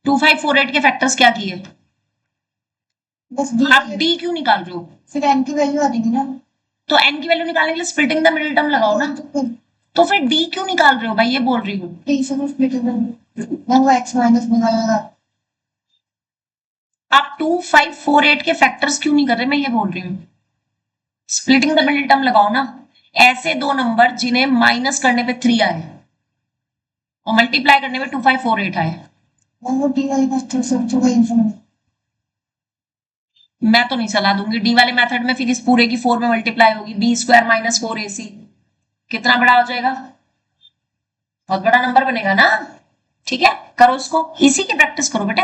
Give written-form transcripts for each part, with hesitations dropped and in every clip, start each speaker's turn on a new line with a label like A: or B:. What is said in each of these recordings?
A: 2548 के फैक्टर्स क्या किए?
B: बस डी
A: आप डी क्यों निकाल रहे हो?
B: फिर एन की वैल्यू आ जाएगी ना।
A: तो एन की वैल्यू निकालने के लिए स्प्लिटिंग द मिडिल टर्म लगाओ ना। तो फिर डी क्यों निकाल रहे हो भाई, ये बोल रही हूँ।
B: डी से तो स्प्लिटिंग मैं वो एक्स माइनस बनाऊंगा।
A: आप 2548 के फैक्टर्स क्यों नहीं कर रहे, मैं ये बोल रही हूँ। स्प्लिटिंग द मिडिल टर्म लगाओ ना। ऐसे दो नंबर जिन्हें माइनस करने पे 3 आए और मल्टीप्लाई करने पे 2548 आए।
B: वो डी वाली फैक्टर सब जो है
A: मैं तो नहीं सलाह दूंगी डी वाले मेथड में, फिर इस पूरे की 4 में मल्टीप्लाई होगी, बी स्क्वायर माइनस 4ac कितना बड़ा हो जाएगा, बहुत बड़ा नंबर बनेगा ना। ठीक है, करो इसको, इसी की प्रैक्टिस करो बेटे।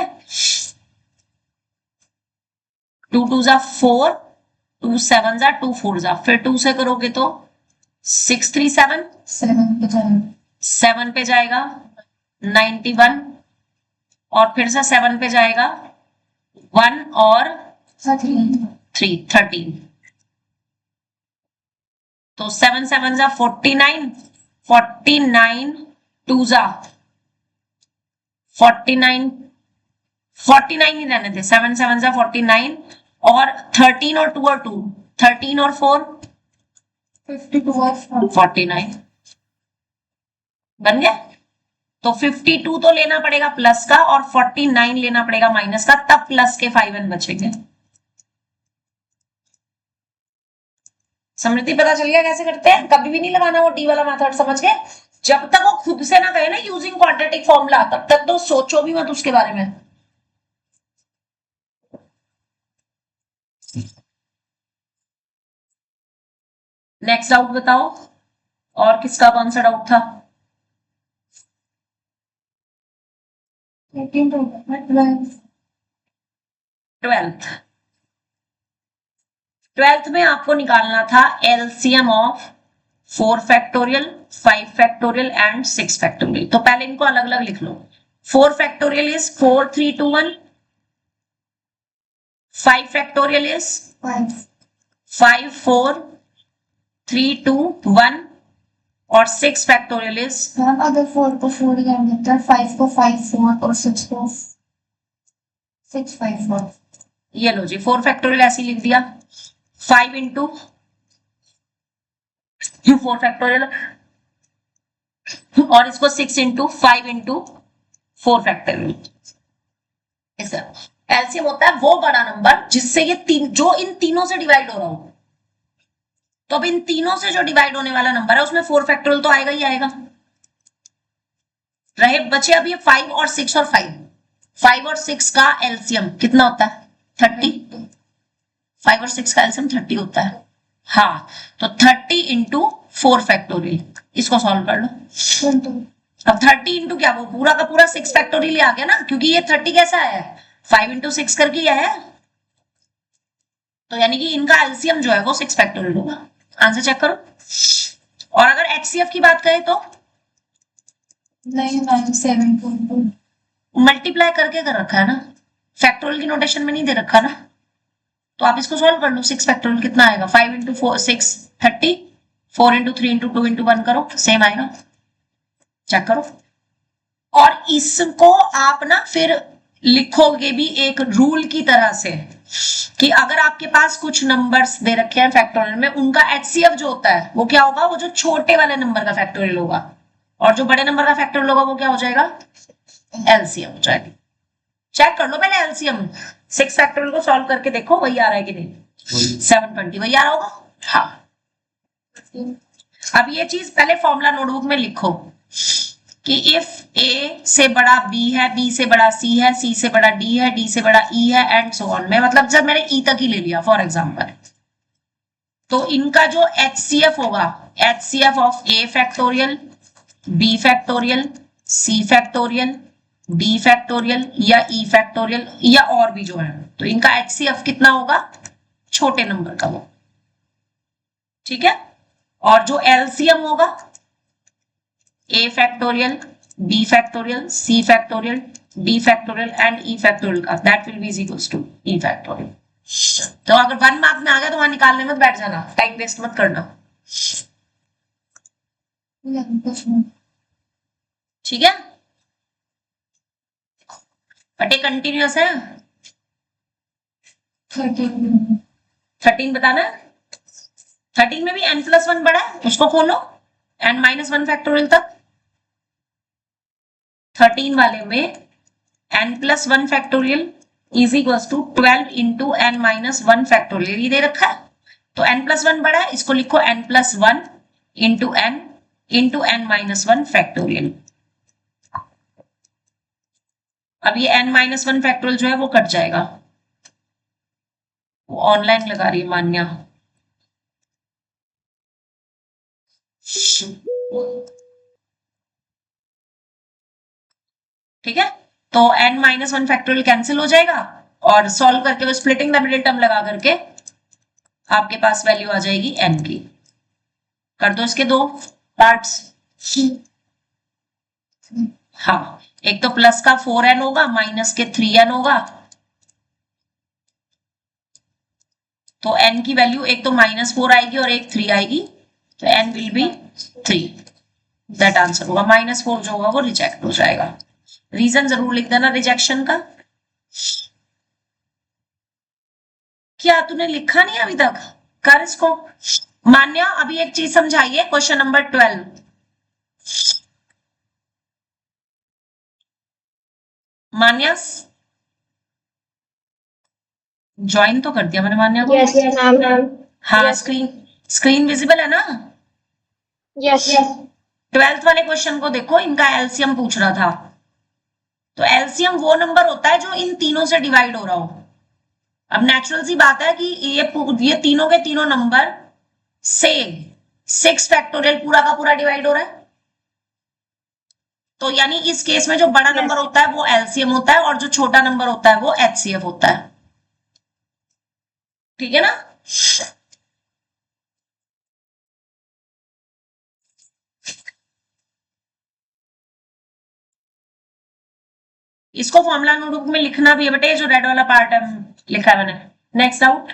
A: 2 2 जा 4, 2 7 जा 2 4 जा, फिर 2 से करोगे तो 6 3 7 7 पे जाएगा 91 और फिर से 7 पे जाएगा 1 और 3 13। तो 7 7 जा 49, 49 2 जा 49, 49 ही रहने थे, 7 7 जा 49 और 13 और 2 और 2, 13 और 4
B: 52 और
A: 49 बन गया। तो 52 तो लेना पड़ेगा प्लस का और 49 लेना पड़ेगा माइनस का, तब प्लस के 5n बचेंगे। समृद्धि पता चल गया कैसे करते हैं? कभी भी नहीं लगाना वो डी वाला मेथड, समझ गए? जब तक वो खुद से ना कहे ना यूजिंग क्वाड्रेटिक फॉर्मूला, तब तक तो सोचो भी मत उसके बारे में। नेक्स्ट डाउट बताओ, और किसका कौन सा डाउट था? 12th में आपको निकालना था LCM of 4 factorial, 5 factorial and 6 factorial. तो पहले इनको अलग अलग लिख लो। 4 फैक्टोरियल इज 4 3 2 1, 5 फैक्टोरियल इज 5 4 3 2 1 और 6 फैक्टोरियल इज,
B: मैम अगर 4 को 4 ही हम लिखते हैं, 5 को 5 4 और 6 को 6 5 4।
A: ये लो जी 4 फैक्टोरियल ऐसे लिख दिया, 5 इंटू 4 फैक्टोरियल और इसको 6 इंटू 5 इंटू 4 फैक्टोरियल। एलसीएम होता है वो बड़ा नंबर जिससे ये तीन, जो इन तीनों से डिवाइड हो रहा हो। तो अब इन तीनों से जो डिवाइड होने वाला नंबर है उसमें 4 फैक्टोरियल तो आएगा ही आएगा। रहे बचे अब ये 5 और 6 और 5, 5 और 6 का एलसीएम कितना होता है? 30। 5 और 6 का एलसीएम 30 होता है। हाँ, तो 30 इंटू 4 फैक्टोरियल, इसको सॉल्व कर लो। अब 30 इंटू क्या, वो पूरा का पूरा 6 फैक्टोरियल आ गया ना, क्योंकि ये 30 कैसा है, 5 इंटू 6 करके यह है। तो यानी कि इनका एलसीएम जो है वो 6 फैक्टोरियल होगा। आंसर चेक करो। और अगर एचसीएफ की बात करें तो
B: नहीं मैम 7
A: मल्टीप्लाई करके कर रखा है ना, फैक्टोरियल की नोटेशन में नहीं दे रखा ना। तो आप इसको सॉल्व कर लो। 6 फैक्टोरियल कितना आएगा, 5 इंटू 4 6 30, 4 इंटू 3 इंटू 2 इंटू 1 करो, सेम आएगा। चेक करो। और इसको आप ना फिर लिखोगे भी एक रूल की तरह से कि अगर आपके पास कुछ नंबर्स दे रखे हैं फैक्टोरियल में, उनका एचसीएफ जो होता है वो क्या होगा, वो जो छोटे वाले नंबर का फैक्टोरियल होगा, और जो बड़े नंबर का फैक्टोरियल होगा वो क्या हो जाएगा, एलसीएम हो जाएगा। चेक कर लो पहले एलसीएम, 6 फैक्टोरियल को सॉल्व करके देखो वही आ रहा है कि नहीं। 720 वही आ रहा होगा। हाँ, अब ये चीज पहले फॉर्मूला नोटबुक में लिखो कि इफ ए से बड़ा बी है, बी से बड़ा सी है, सी से बड़ा डी है, डी से बड़ा ई है एंड सो ऑन। में मतलब जब मैंने ई तक ही ले लिया फॉर एग्जांपल, तो इनका जो एचसीएफ होगा, HCF of A factorial, B factorial, C factorial, D factorial या ई फैक्टोरियल या और भी जो है, तो इनका एचसीएफ कितना होगा, छोटे नंबर का वो। ठीक है। और जो एलसीएम होगा, a factorial, b factorial, c factorial, d factorial and e factorial का, that will be is equals to e factorial। तो अगर 1 मार्क में आ गया तो वहां निकालने मत बैठ जाना, टाइम वेस्ट मत करना। ठीक है। बट ये कंटिन्यूअस है।
B: 13
A: 13 बताना है। 13 में भी n+1 बड़ा है, उसको खोलो n-1 फैक्टोरियल तक। 13 वाले में n+1 factorial is equal to 12 into n-1 factorial, ये दे रखा है। तो n+1 बड़ा है, इसको लिखो n+1 इंटू n-1 फैक्टोरियल। अब ये n-1 फैक्टोरियल जो है वो कट जाएगा। वो ऑनलाइन लगा रही है मान्या। ठीक है, तो n-1 फैक्टोरियल कैंसिल हो जाएगा और सॉल्व करके वो स्प्लिटिंग द मिडिल टर्म लगा करके आपके पास वैल्यू आ जाएगी n की। कर दो इसके दो पार्ट्स। हाँ, एक तो प्लस का 4n होगा, माइनस के 3n होगा। तो n की वैल्यू एक तो -4 आएगी और एक 3 आएगी, तो n will be 3। That answer होगा। -4 जो होगा वो रिजेक्ट हो जाएगा। रीजन जरूर लिख देना रिजेक्शन का। क्या तूने लिखा नहीं अभी तक? कर इसको। मान्या अभी एक चीज समझाइए, क्वेश्चन नंबर 12। मान्या ज्वाइन तो कर दिया मैंने मान्या को।
B: Yes, ma'am.
A: हाँ,
B: Yes.
A: स्क्रीन विजिबल है ना?
B: Yes.
A: 12th वाले क्वेश्चन को देखो, इनका एलसीएम पूछ रहा था। तो एलसीएम वो नंबर होता है जो इन तीनों से डिवाइड हो रहा हो। अब नेचुरल सी बात है कि ये तीनों के तीनों नंबर से 6 फैक्टोरियल पूरा का पूरा डिवाइड हो रहा है। तो यानी इस केस में जो बड़ा नंबर होता है वो एलसीएम होता है और जो छोटा नंबर होता है वो एचसीएफ होता है। ठीक है ना? इसको फॉर्मूला नोटबुक में लिखना भी है बेटे, जो रेड वाला पार्ट है लिखा है मैंने। Next out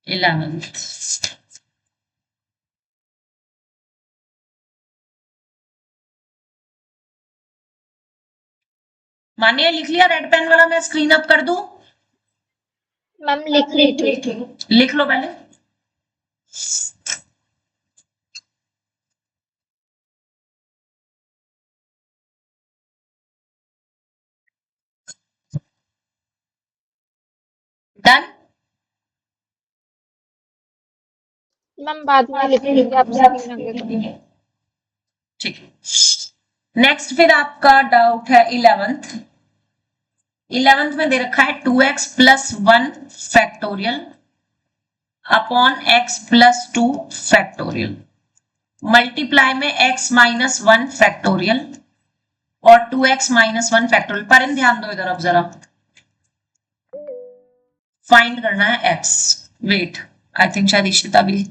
A: 11th। मानिए लिख लिया रेड पेन वाला, मैं स्क्रीन अप कर दूं?
B: मैम लिख ली थी।
A: लिख लो पहले। डन?
B: मैम बाद में लिख लीजिए, आप स्क्रीन आगे करिए।
A: ठीक है। नेक्स्ट फिर आपका डाउट है 11th। 11th में दे रखा है 2x + 1 factorial upon x + 2 factorial multiply में x - 1 फैक्टोरियल और 2x - 1 फैक्टोरियल। पर ध्यान दो इधर, अब जरा फाइंड करना है x। वेट, आई थिंक शायद इशिता भी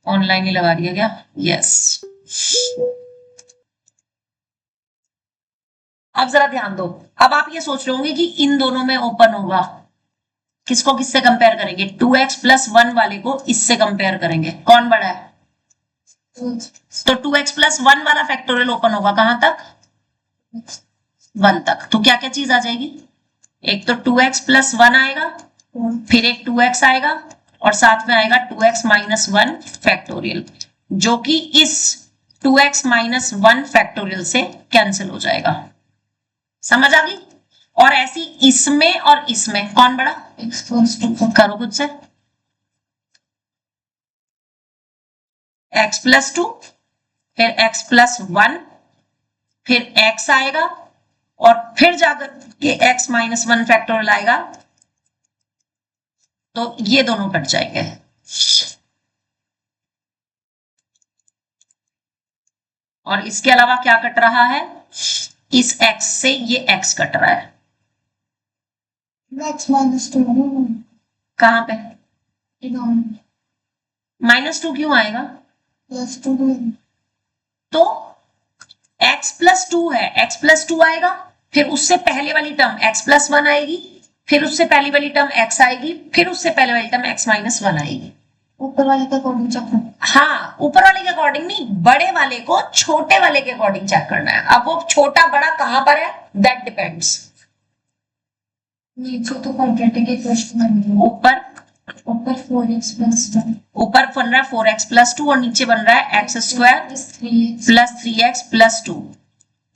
A: ऑनलाइन ही लगा रही है क्या? यस। अब जरा ध्यान दो। अब आप ये सोच रहे होंगे कि इन दोनों में ओपन होगा, किसको किससे कंपेयर करेंगे? 2x + 1 वाले को इससे कंपेयर करेंगे, कौन बड़ा है? तो 2x + 1 वाला फैक्टोरियल ओपन होगा कहां तक? 1 तक। तो क्या क्या चीज आ जाएगी? एक तो 2x + 1 आएगा, फिर एक 2x आएगा और साथ में आएगा 2x - 1 फैक्टोरियल, जो कि इस 2x - 1 फैक्टोरियल से कैंसिल हो जाएगा। समझ आ गई? और ऐसी इसमें और इसमें कौन बड़ा? करो खुद से। x + 2, फिर x + 1, फिर x आएगा और फिर जाकर के x - 1 फैक्टोरियल आएगा, तो ये दोनों कट जाएंगे। और इसके अलावा क्या कट रहा है? इस x से ये x कट रहा है।
B: -2
A: कहां पे? -2 क्यों आएगा?
B: +2
A: तो x + 2 है, x + 2 आएगा, फिर उससे पहले वाली टर्म x + 1 आएगी, फिर उससे पहली वाली टर्म x आएगी, फिर उससे पहले वाली टर्म x - 1 आएगी।
B: ऊपर वाले का अकॉर्डिंग चेक करना।
A: हाँ, ऊपर वाले के अकॉर्डिंग नहीं, बड़े वाले को छोटे वाले के अकॉर्डिंग चेक करना है। अब वो छोटा बड़ा कहां पर है, दैट डिपेंड्स।
B: नीचे तो क्वाड्रेटिक इक्वेशन बन रही है।
A: ऊपर
B: ऊपर 4x प्लस 2
A: ऊपर बन रहा है 4x प्लस 2 और नीचे बन रहा है X square plus 3x plus 2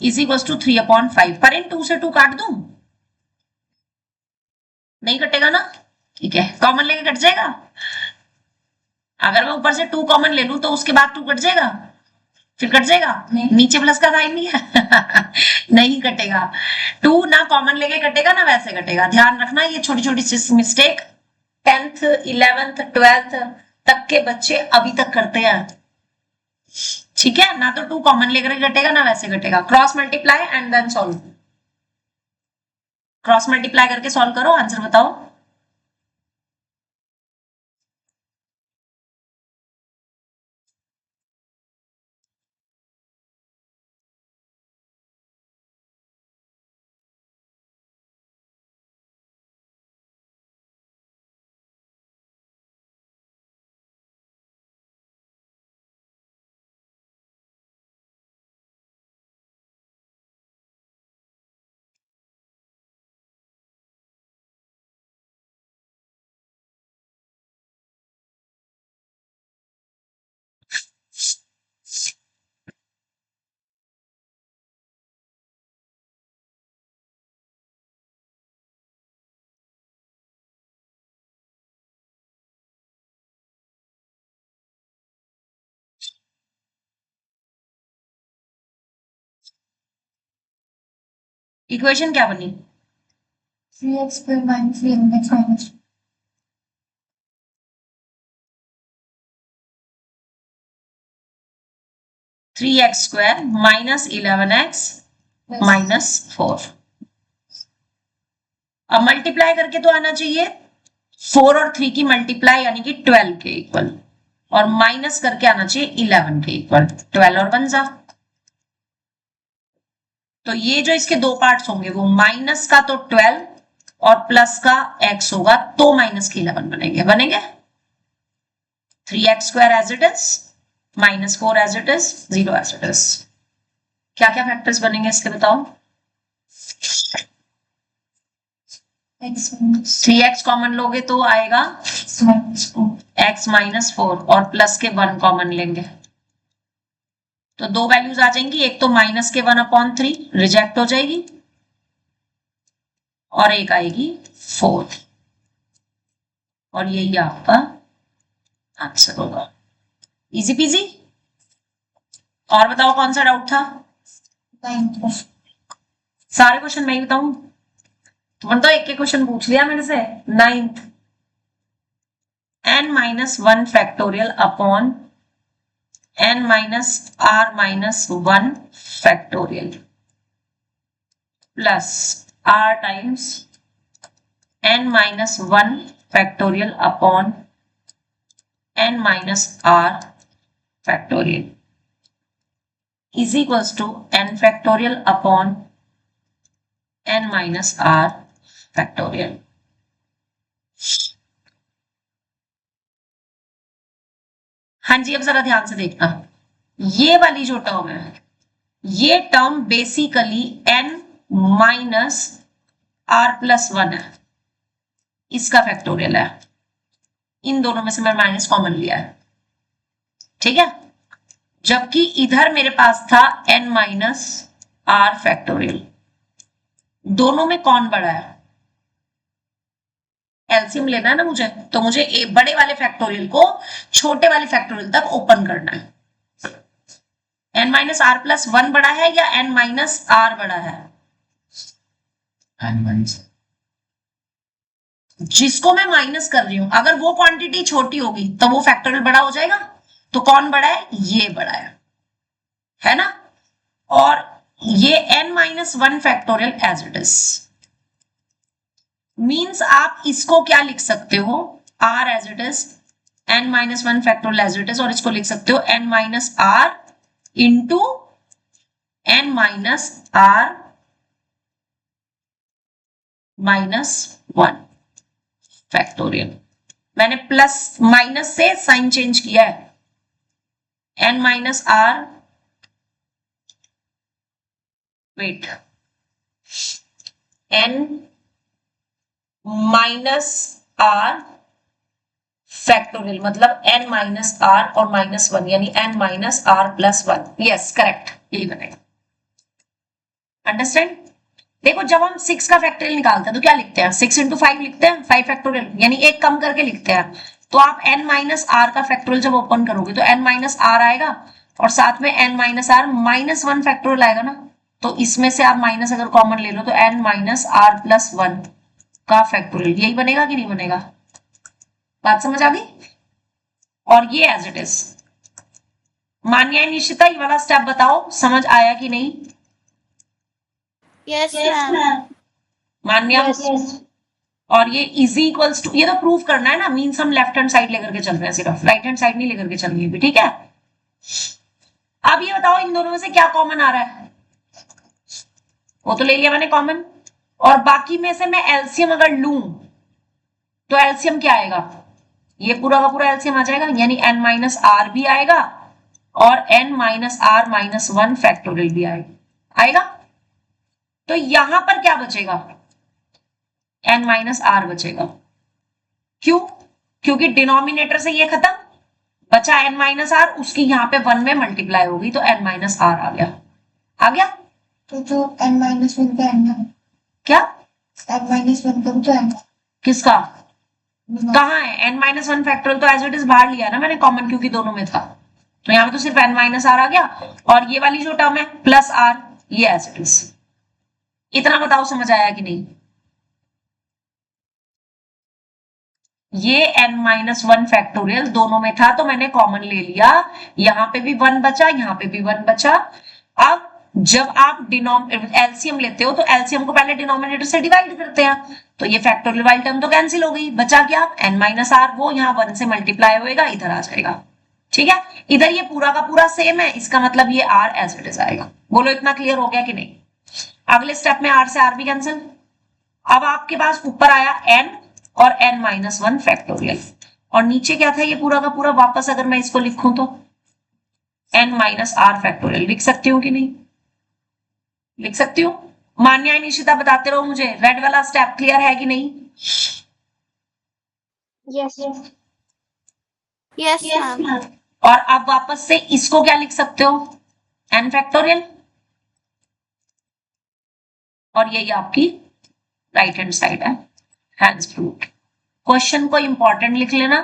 A: is equal to 3/5। पर इन 2 से 2 काट दूं, नहीं कटेगा ना, ठीक है, कॉमन लेके कट जाएगा। अगर मैं ऊपर से 2 कॉमन ले लूं तो उसके बाद 2 कट जाएगा, फिर कट जाएगा
B: नहीं।
A: नीचे प्लस का साइन नहीं है नहीं कटेगा। 2 ना कॉमन लेके कटेगा ना वैसे कटेगा, ध्यान रखना ये छोटी छोटी मिस्टेक 10th 11th 12th तक के बच्चे अभी तक करते हैं, ठीक है ना। तो 2 कॉमन लेकर कटेगा ना वैसे कटेगा। Cross multiply and then solve, cross multiply करके सॉल्व करो, आंसर बताओ। इक्वेशन क्या बनी,
B: 3x square minus 11x minus
A: 3x square minus 11x minus 4। अब मल्टीप्लाई करके तो आना चाहिए 4 और 3 की मल्टीप्लाई यानी कि 12 के इक्वल, और माइनस करके आना चाहिए 11 के इक्वल, 12 और 1 जा। तो ये जो इसके दो पार्ट्स होंगे वो माइनस का तो 12 और प्लस का x होगा, तो माइनस के 11 बनेंगे, बनेंगे 3x square as it is minus 4 as it is 0 as it is. क्या क्या फैक्टर्स बनेंगे इसके बताओ।
B: x माइनस
A: 3x कॉमन लोगे तो आएगा x माइनस 4 और प्लस के 1 कॉमन लेंगे तो दो वैल्यूज आ जाएंगी, एक तो माइनस के 1/3 रिजेक्ट हो जाएगी और एक आएगी 4 और यही आपका आंसर होगा। Easy PG. और बताओ कौन सा डाउट था,
B: 9th
A: सारे क्वेश्चन मैं ही बताऊं, तुमने तो एक एक क्वेश्चन पूछ लिया मेरे से। 9th n-1 factorial upon n-r-1 factorial plus r times n-1 factorial upon n-r factorial is equals to n factorial upon n-r factorial. हाँ जी, अब जरा ध्यान से देखना, ये वाली जो टर्म है ये term basically n minus r+1 है, इसका फैक्टोरियल है। इन दोनों में से मैं माइनस कॉमन लिया है, ठीक है, जबकि इधर मेरे पास था n माइनस r फैक्टोरियल। दोनों में कौन बड़ा है, एलसीएम लेना है ना मुझे, तो मुझे बड़े वाले फैक्टोरियल को छोटे वाले फैक्टोरियल तक ओपन करना है। n-r+1 बड़ा है या n-r बड़ा है,
C: n-,
A: जिसको मैं माइनस कर रही हूं अगर वो क्वांटिटी छोटी होगी तो वो फैक्टोरियल बड़ा हो जाएगा, तो कौन बड़ा है, ये बड़ा है ना। और ये n-1 factorial as it is means आप इसको क्या लिख सकते हो, r as it is n-1 factorial as it is, और इसको लिख सकते हो n-r इंटू n-r-1 फैक्टोरियल। मैंने प्लस माइनस से साइन चेंज किया है, n minus R, wait, n minus R factorial, मतलब n माइनस आर और माइनस वन, यानी n minus R plus one. Yes correct, यही बनेगा। अंडरस्टैंड? देखो जब हम 6 का फैक्टोरियल निकालते हैं तो क्या लिखते हैं, 6 इंटू 5 लिखते हैं, 5 फैक्टोरियल, यानी एक कम करके लिखते हैं। तो आप n माइनस आर का फैक्टोरियल जब ओपन करोगे तो n माइनस आर आएगा और साथ में n minus R minus one factorial आएगा ना, तो इसमें से आप माइनस अगर कॉमन ले लो तो n minus R plus one का फैक्टोरियल, यही बनेगा कि नहीं बनेगा? बात समझ आ गई? और ये एज इट इज। मान्या निश्चिता, ये वाला स्टेप बताओ समझ आया कि नहीं?
B: Yes ma'am.
A: मान्या, और ये इजी इक्वल्स टू, ये तो प्रूव करना है ना, मीन्स हम लेफ्ट हैंड साइड लेकर के चल रहे हैं, सिर्फ राइट हैंड साइड नहीं लेकर के चल रही है, ठीक है? अब ये बताओ इन दोनों में से क्या कॉमन आ रहा है? वो तो ले लिया मैंने कॉमन, और बाकी में से मैं एलसीएम अगर लूं तो एलसीएम क्या आएगा? ये पूरा का पूरा एलसीएम आ जाएगा, यानी n माइनस आर भी आएगा और n minus R minus one factorial भी आएगा। तो यहां पर क्या बचेगा? n माइनस आर बचेगा। क्यों? क्योंकि डिनोमिनेटर से ये खत्म, बचा n माइनस आर, उसकी यहाँ पे 1 में मल्टीप्लाई होगी तो n माइनस आर आ गया। आ गया?
B: तो जो n माइनस वन का n,
A: क्या
B: n माइनस वन का तो n,
A: किसका कहाँ है? n माइनस वन फैक्टोरियल तो एज इट इज बाहर लिया ना मैंने कॉमन, क्योंकि दोनों में था, तो यहाँ पे तो सिर्फ n माइनस आर आ गया, और ये वाली जो टर्म है प्लस आर, ये एज इट इज। इतना बताओ समझ आया कि नहीं? ये n माइनस वन फैक्टोरियल दोनों में था तो मैंने कॉमन ले लिया, यहाँ पे भी 1 बचा, यहाँ पे भी 1 बचा। अब जब आप एलसीएम लेते हो तो एलसीएम को पहले डिनोमिनेटर से डिवाइड करते हैं, तो ये फैक्टोरियल वाली टर्म तो कैंसिल हो गई, बचा क्या? n माइनस आर, वो यहाँ 1 से मल्टीप्लाई होएगा, इधर आ जाएगा, ठीक है? इधर ये पूरा का पूरा सेम है, इसका मतलब ये r एज इट इज आएगा। बोलो इतना क्लियर हो गया कि नहीं? अगले स्टेप में r से r भी कैंसिल। अब आपके पास ऊपर आया n और n माइनस वन फैक्टोरियल, और नीचे क्या था ये पूरा का पूरा, वापस अगर मैं इसको लिखूं तो n माइनस आर फैक्टोरियल लिख सकती हूँ कि नहीं? लिख सकती हूँ? मान्या निशिता बताते रहो मुझे, रेड वाला स्टेप क्लियर है कि नहीं?
B: Yes yes ma'am.
A: और अब वापस से इसको क्या लिख सकते हो? n फैक्टोरियल, और यही आपकी राइट हैंड साइड है, हैंड्स फ्रूट। क्वेश्चन को इंपॉर्टेंट लिख लेना,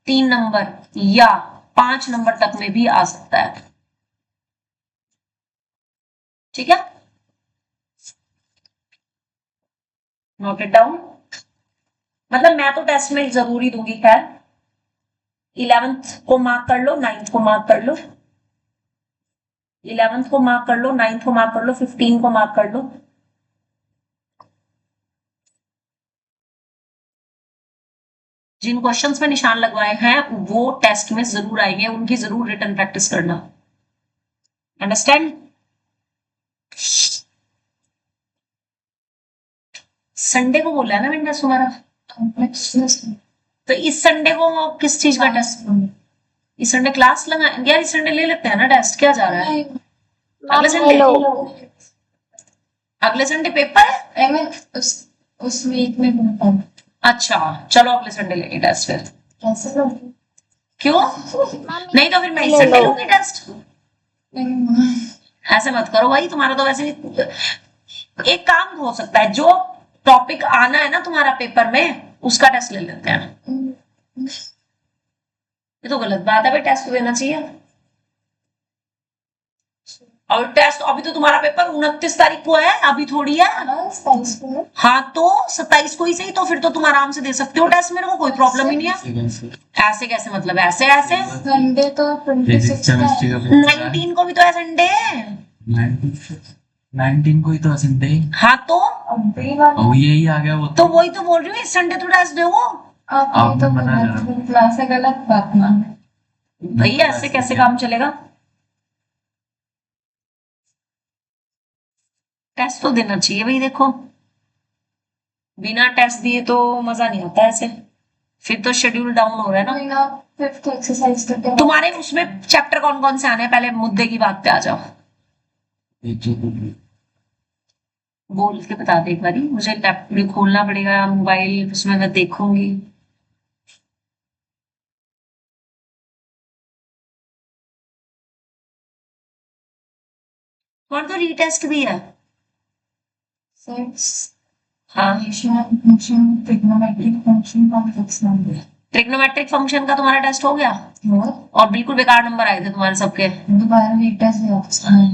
A: 3 नंबर या 5 नंबर तक में भी आ सकता है, ठीक है? Note it down. मतलब मैं तो टेस्ट में जरूरी दूंगी, खैर 11th को मार्क कर लो, 9th को मार्क कर लो, 11th को मार्क कर लो, 9th को मार्क कर लो, 15 को मार्क कर लो। जिन क्वेश्चंस में निशान लगवाए हैं वो टेस्ट में जरूर आएंगे, उनकी जरूर रिटन प्रैक्टिस करना। अंडरस्टैंड? संडे को बोला है ना मैंने तुम्हारा, तो इस संडे को किस चीज का टेस्ट? इस संडे क्लास लगा यार, इस संडे ले लेते हैं ना टेस्ट, क्या जा रहा है? अगले संडे, अगले संडे पेपर है,
B: उस वीक में।
A: अच्छा चलो अगले संडे लेंगे टेस्ट फिर।
B: कैसे लोगे?
A: क्यों? नहीं तो फिर मैं इस संडे लूंगी टेस्ट। ऐसे मत करो भाई, तुम्हारा तो वैसे भी एक काम हो सकता है, जो टॉपिक आना है ना तुम्हारा पेपर में उसका टेस्ट ले लेते हैं। ये तो गलत बात है भाई, टेस्ट देना चाहिए। और टेस्ट अभी तो तुम्हारा पेपर 29 तारीख को है, अभी थोड़ी है। हाँ तो 27 को ही सही, तो फिर तो तुम आराम से दे सकते हो टेस्ट, मेरे को कोई प्रॉब्लम ही नहीं है। ऐसे कैसे? मतलब ऐसे ऐसे
B: संडे तो
A: 19 को भी तो है संडे,
C: 19 को ही तो संडे।
A: हाँ तो
C: यही आ गया वो,
A: तो वही तो बोल रही हूँ, इस संडे तो टेस्ट दो।
B: आप तो क्लास है, गलत बात ना
A: भैया, ऐसे कैसे काम चलेगा? टेस्ट तो देना चाहिए भाई, देखो बिना टेस्ट दिए तो मजा नहीं आता ऐसे। फिर तो शेड्यूल डाउन हो रहा है ना।
B: कोई ना, फिफ्थ एक्सरसाइज करके
A: तुम्हारे उसमें चैप्टर कौन कौन से आने हैं, पहले मुद्दे की बात पे आ जाओ। बोल के बता दे एक बारी, मुझे लैपटॉप खोलना पड़ेगा, मोबाइल उसमें मैं देखूंगी। कौन तो रीटेस्ट भी है?
B: सेट्स,
A: हाँ,
B: function, trigonometric function, complex number.
A: Trigonometric function का तुम्हारा टेस्ट हो गया
B: और
A: और बिल्कुल बेकार नंबर आए थे तुम्हारे सबके।
B: दोबारा रीटेस्ट दिया।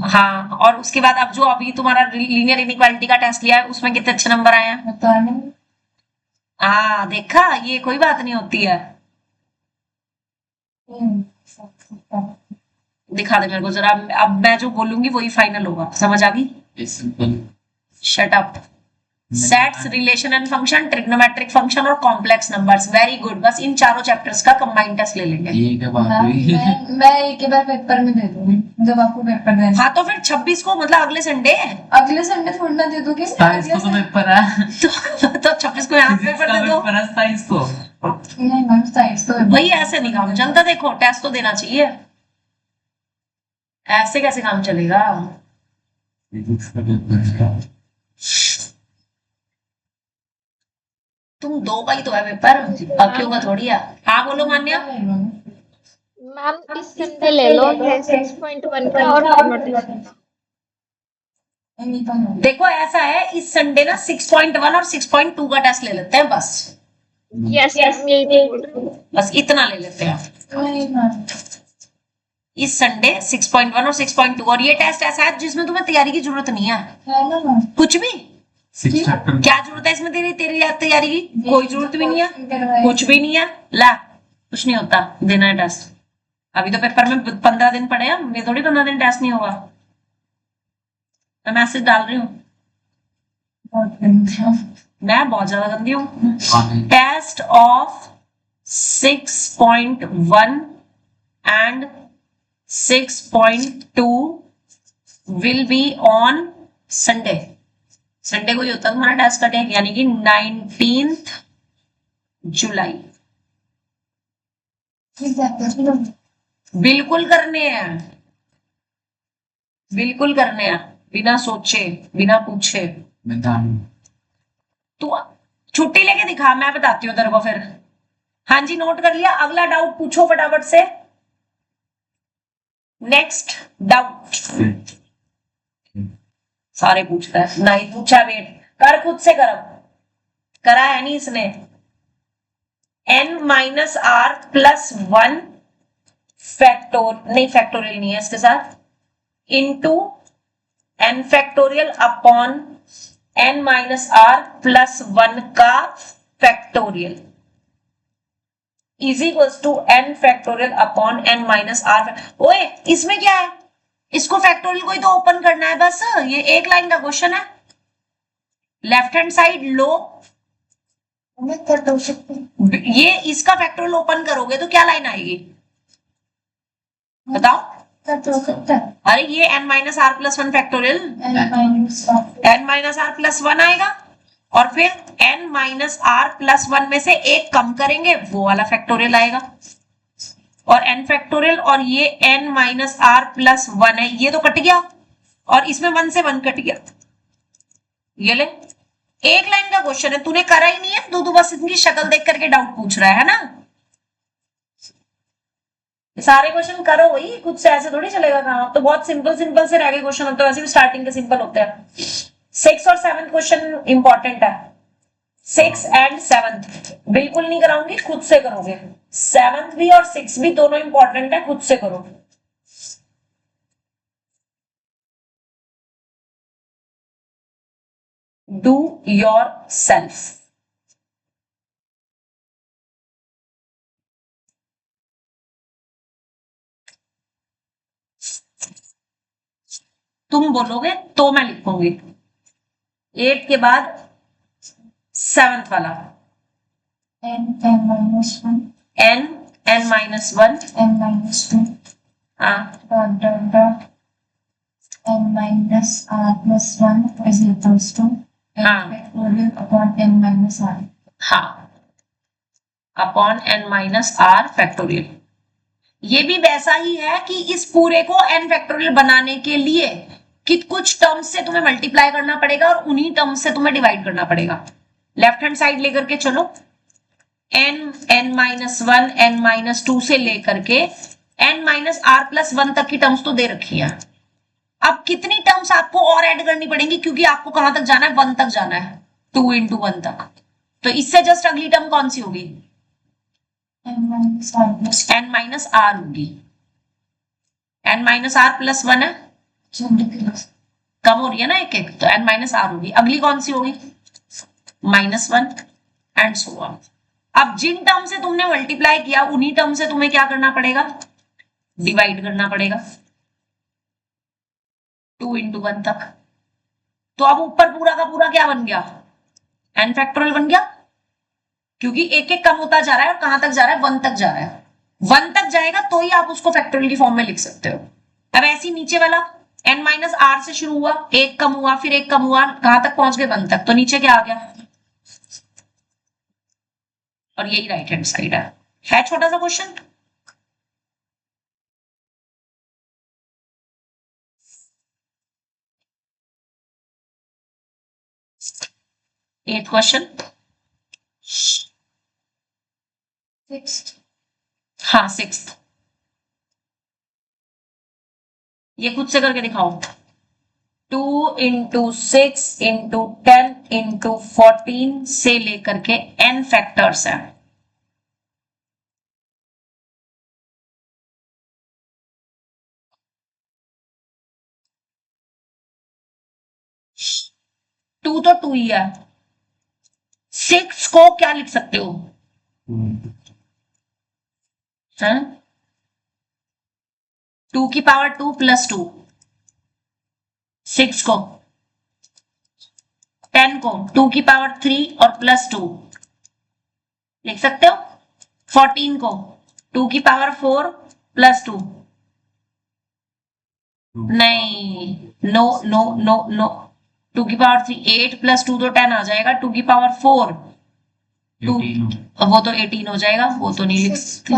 A: हाँ, और उसके बाद अब जो अभी तुम्हारा लीनियर इनइक्वालिटी का टेस्ट लिया है उसमें कितने अच्छे नंबर आए हैं।
B: पता नहीं।
A: हाँ देखा, ये कोई बात नहीं होती है। दिखा दे मेरे को जरा, अब मैं जो बोलूंगी वही फाइनल होगा, समझ आ गई? Shut up. Sets, relation and function, trigonometric function और कॉम्प्लेक्स नंबर्स, वेरी गुड। बस इन चारों चैप्टर्स का कंबाइंड टेस्ट ले लेंगे।
C: ये क्या बात हुई?
B: मैं एक ही बार पेपर में दे दूंगी जब आपको पेपर देना।
A: हाँ तो फिर 26 को मतलब अगले संडे
B: अगले संडे थोड़ी ना दे दूंगी।
C: 27 को तो पेपर है।
A: तो 26 को यहाँ पेपर दे दो।
C: पेपर है 27 को।
B: नहीं मैम, 27 तो
A: भाई ऐसे नहीं काम चलता, देखो टेस्ट तो देना चाहिए, ऐसे कैसे काम चलेगा?
C: फिजिक्स का पेपर है।
A: तुम दो का ही तो है पेपर, बाकियों का थोड़ी है। हाँ बोलो मान्या।
D: मैम इस संडे ले लो 6.1 का और मैथमेटिक्स।
A: देखो ऐसा है, इस संडे ना 6.1 और 6.2 का टेस्ट ले लेते हैं बस।
D: यस मैम, यही तो बोल रही हूँ।
A: बस इतना ले लेते हैं इस संडे, 6.1 और 6.2। और ये टेस्ट ऐसा है जिसमें तुम्हें तैयारी की जरूरत नहीं है, कुछ भी।
C: 6 चैप्टर
A: क्या जरूरत है इसमें तेरी तेरी तैयारी की? कोई जरूरत भी नहीं है, कुछ भी नहीं है। ला, कुछ नहीं होता, देना है टेस्ट। अभी तो पेपर में 15 दिन पड़े हैं, ये थोड़ी 15 दिन टेस्ट नहीं होगा। मैं मैसेज डाल रही हूँ, मैं बहुत ज्यादा गंदी हूँ। Test of 6.1 and 6.2 will be on Sunday. Sunday को ही होता है तुम्हारा टेस्ट का डेट, यानी कि 19th जुलाई। बिल्कुल करने हैं, बिल्कुल करने हैं, बिना सोचे बिना पूछे।
C: मैदान
A: तू छुट्टी लेके दिखा, मैं बताती हूँ तेरे को फिर। हाँ जी, नोट कर लिया। अगला डाउट पूछो फटाफट से। Next doubt. सारे पूछता है, नहीं पूछा वेट कर, खुद से कर, करा है नहीं इसने। n minus R plus 1 factor, नहीं फैक्टोरियल नहीं है इसके साथ, into n factorial upon n minus R plus 1 का factorial is equals to n factorial upon n minus R. ओए इसमें क्या है, इसको फैक्टोरियल को ही तो ओपन करना है बस, ये एक लाइन का क्वेश्चन है। लेफ्ट हैंड साइड लो, ये इसका फैक्टोरियल ओपन करोगे तो क्या लाइन आएगी बताओ? अरे ये n minus R plus 1 factorial, n minus R plus 1 आएगा और फिर n माइनस आर प्लस 1 में से एक कम करेंगे, वो वाला फैक्टोरियल आएगा। और n फैक्टोरियल और ये n माइनस आर प्लस 1 है, ये तो कट गया और इसमें 1 से 1 कट गया। ये ले, एक लाइन का क्वेश्चन है, तूने करा ही नहीं है, तू बस इनकी शक्ल देख करके डाउट पूछ रहा है ना। सारे क्वेश्चन करो वही खुद से, ऐसे थोड़ी चलेगा काम। अब तो बहुत सिंपल सिंपल से रह गए क्वेश्चन, अब तो वैसे भी स्टार्टिंग के सिंपल होते हैं। 6 और 7 क्वेश्चन इंपॉर्टेंट है, 6 एंड 7 बिल्कुल नहीं कराऊंगी, खुद से करोगे। 7th भी और 6 भी दोनों इंपॉर्टेंट है, खुद से करो। Do your self. तुम बोलोगे तो मैं लिखूंगी, 8 के बाद 7th वाला
B: n minus 1
A: n minus 1
B: n minus 2
A: हाँ
B: dot n minus r plus 1 is equals to n
A: हाँ
B: factorial upon n minus r।
A: हाँ upon n minus R factorial. ये भी वैसा ही है कि इस पूरे को n फैक्टोरियल बनाने के लिए कि कुछ टर्म्स से तुम्हें मल्टीप्लाई करना पड़ेगा और उन्हीं टर्म्स से तुम्हें डिवाइड करना पड़ेगा। लेफ्ट हैंड साइड लेकर के चलो, n माइनस 1 n माइनस 2 से लेकर के n माइनस आर प्लस 1 तक की टर्म्स तो दे रखी है। अब कितनी टर्म्स आपको और ऐड करनी पड़ेंगी, क्योंकि आपको कहां तक जाना है, 1 तक जाना है, 2 into 1 तक। तो इससे जस्ट अगली टर्म कौन सी होगी, n माइनस आर होगी। n माइनस आर प्लस 1 है, कम हो रही है ना एक एक, तो n माइनस आर होगी। अगली कौन सी होगी, -1 एंड सो ऑन। अब जिन टर्म से तुमने मल्टीप्लाई किया उन्हीं टर्म से तुम्हें क्या करना पड़ेगा, डिवाइड करना पड़ेगा 2 into 1 तक। तो अब ऊपर पूरा का पूरा क्या बन गया, n फैक्टोरियल बन गया, क्योंकि एक एक कम होता जा रहा है और कहां तक जा रहा है, 1 तक जा रहा है। 1 तक जाएगा तो ही आप उसको फैक्टोरियल की फॉर्म में लिख सकते हो। अब ऐसे ही नीचे वाला n माइनस आर से शुरू हुआ, एक कम हुआ, फिर एक कम हुआ, कहां तक पहुंच गए, 1 तक। तो नीचे क्या आ गया, और यही राइट हैंड साइड है छोटा सा क्वेश्चन। एथ क्वेश्चन, हाँ 6th, ये खुद से करके दिखाओ। 2 into 6 into 10 into 14 से लेकर के n फैक्टर्स है। टू तो 2 ही है, 6 को क्या लिख सकते हो, हाँ 2 की पावर 2 प्लस 2, 6 को, 10 को 2 की पावर 3 और प्लस 2 लिख सकते हो, 14 को 2 की पावर 4 प्लस 2, नहीं, नो नो नो नो, 2 की पावर 3, 8 प्लस 2 तो 10 आ जाएगा, 2 की पावर 4 2, वो तो 18 हो जाएगा, वो तो नहीं लिख सकते।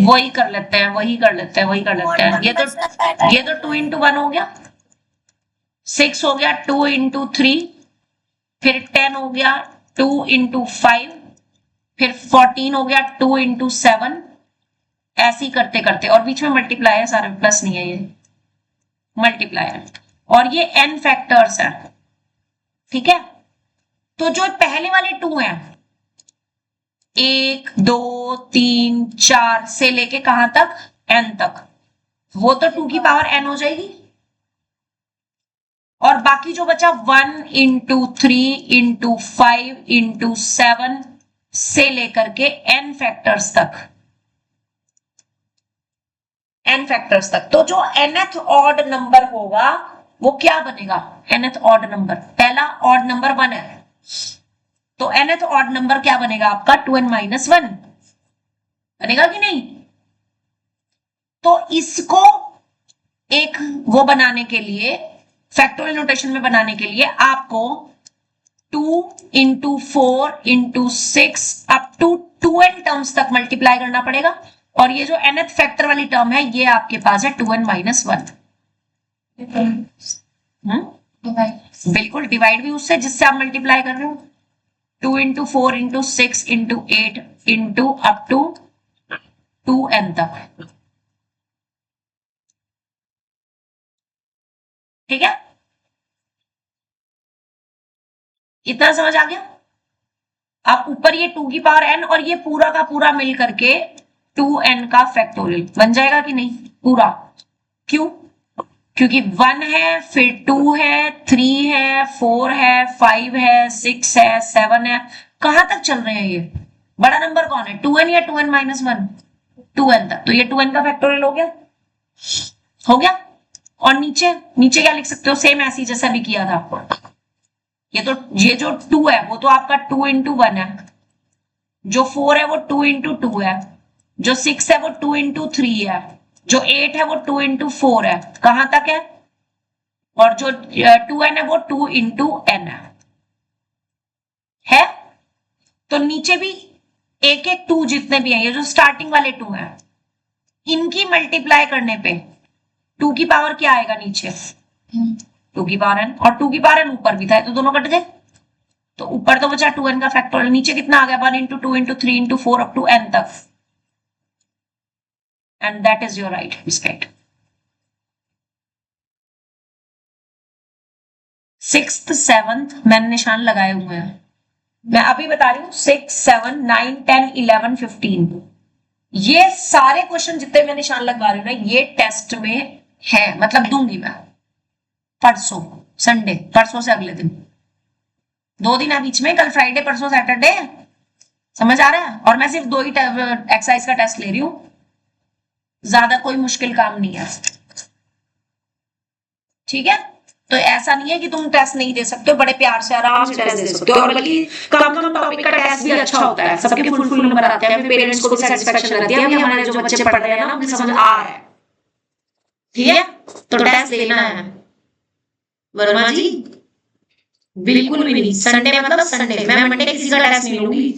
A: वही कर लेते हैं, वही कर लेते हैं, वही कर लेते हैं। ये तो 2 into 1 हो गया, 6 हो गया 2 into 3, फिर 10 हो गया 2 into 5, फिर 14 हो गया 2 into 7, ऐसे ही करते करते, और बीच में मल्टीप्लाई है, सारे प्लस नहीं है, ये मल्टीप्लाई है, और ये n फैक्टर्स है, ठीक है। तो जो पहले वाले 2 हैं, 1 2 3 4 से लेके कहां तक, n तक, वो तो 2 की पावर n हो जाएगी, और बाकी जो बचा 1 into 3 into 5 into 7 से लेकर के n फैक्टर्स तक, n फैक्टर्स तक। तो जो nth ऑड नंबर होगा वो क्या बनेगा, nth ऑड नंबर, पहला ऑड नंबर 1 है, तो nth ऑड नंबर क्या बनेगा आपका, 2n minus 1 बनेगा कि नहीं। तो इसको एक वो बनाने के लिए, फैक्टोरियल नोटेशन में बनाने के लिए आपको 2 into 4 into 6 up to 2n terms तक मल्टीप्लाई करना पड़ेगा, और ये जो nth फैक्टर वाली टर्म है ये आपके पास है 2n minus 1। बिल्कुल, डिवाइड भी उससे जिससे आप मल्टीप्लाई कर रहे हो, 2 into 4 into 6 into 8 into up to 2n तक, ठीक है, इतना समझ आ गया। आप ऊपर ये 2 की पावर n और ये पूरा का पूरा मिल करके 2n का फैक्टोरियल बन जाएगा कि नहीं पूरा, क्यों, क्योंकि 1 है, फिर 2 है, 3 है, 4 है, 5 है, 6 है, 7 है, कहां तक चल रहे हैं ये, बड़ा नंबर कौन है, 2n या 2n minus 1, 2n तक, तो ये 2n का फैक्टोरियल हो गया, हो गया। और नीचे नीचे क्या लिख सकते हो, सेम ऐसी जैसा भी किया था, ये जो 2 है वो तो आपका 2 into 1 है, जो 4 है वो 2 into 2 है, जो 6 है वो 2 into 3 है, जो 8 है वो 2 into 4 है, कहां तक है, और जो 2n है वो 2 into n है, है। तो नीचे भी एक एक 2 जितने भी हैं, ये जो स्टार्टिंग वाले 2 हैं, इनकी मल्टीप्लाई करने पे 2 की पावर क्या आएगा नीचे? 2 की पावर n, और 2 की पावर n ऊपर भी था, तो दोनों कट गए। तो ऊपर तो बचा 2n का फैक्टोरियल, नीचे कितना आ गया? 1 into 2 into 3 into 4 up to n तक। And that is your right state. 6th 7th मैंने निशान लगाए हुए हैं, मैं अभी बता रही हूँ। 6 7 9 10 11 15 ये सारे क्वेश्चन जितने मैं निशान लगवा रही हूँ ना, ये टेस्ट में है, मतलब दूंगी मैं परसों संडे, परसों से अगले दिन 2 दिन है बीच में, कल फ्राइडे परसों सैटरडे, समझ आ रहा है? और मैं सिर्फ 2 ही एक्सरसाइज का टेस्ट ले रही हूँ, ज्यादा कोई मुश्किल काम नहीं है, ठीक है? तो ऐसा नहीं है कि तुम टेस्ट नहीं दे सकते हो, बड़े प्यार से आराम से टेस्ट दे सकते हो, और बल्कि कम टॉपिक का टेस्ट भी अच्छा होता है, सबके फुल नंबर आते हैं, फिर पेरेंट्स को भी सेटिस्फेक्शन रहती है, हमारे जो बच्चे पढ़ रहे हैं ना, उन्हें समझ आ रहा है, ठीक है? तो टेस्ट देना है वर्मा जी, बिल्कुल भी नहीं। संडे मतलब संडे, मैं मंडे किसी का टेस्ट नहीं लूंगी,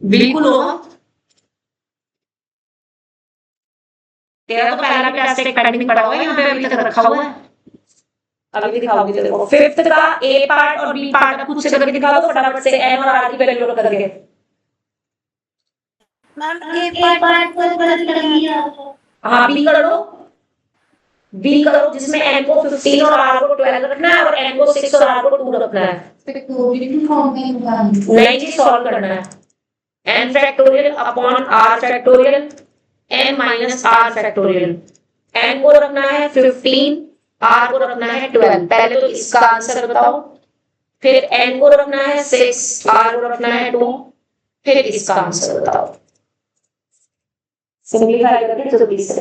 A: बिल्कुल होगा। तेरा तो पहला भी टेस्ट एक पेंडिंग पड़ा हुआ है, यहाँ पे अभी तक रखा हुआ है, अभी दिखाओगी तेरे को। 5th का ए पार्ट और बी पार्ट खुद से करके दिखा दो फटाफट से, एन और आर की वैल्यू रख करके।
B: मैम ए पार्ट पर कर लिया।
A: हाँ बी कर दो, बी करो जिसमें एन को 15 और आर को 12 रखना है, और एन को 6 और आर को 2 रखना है।
B: फैक्टोरियल फॉर्म में निकालना।
A: नहीं जी, सॉल्व करना है। n factorial upon r factorial n minus r factorial. n को रखना है 15, r को रखना है 12। पहले तो इसका आंसर बताओ, फिर n को रखना है 6, r को रखना है 2, फिर इसका आंसर बताओ। सिंपलीफाई करके जल्दी से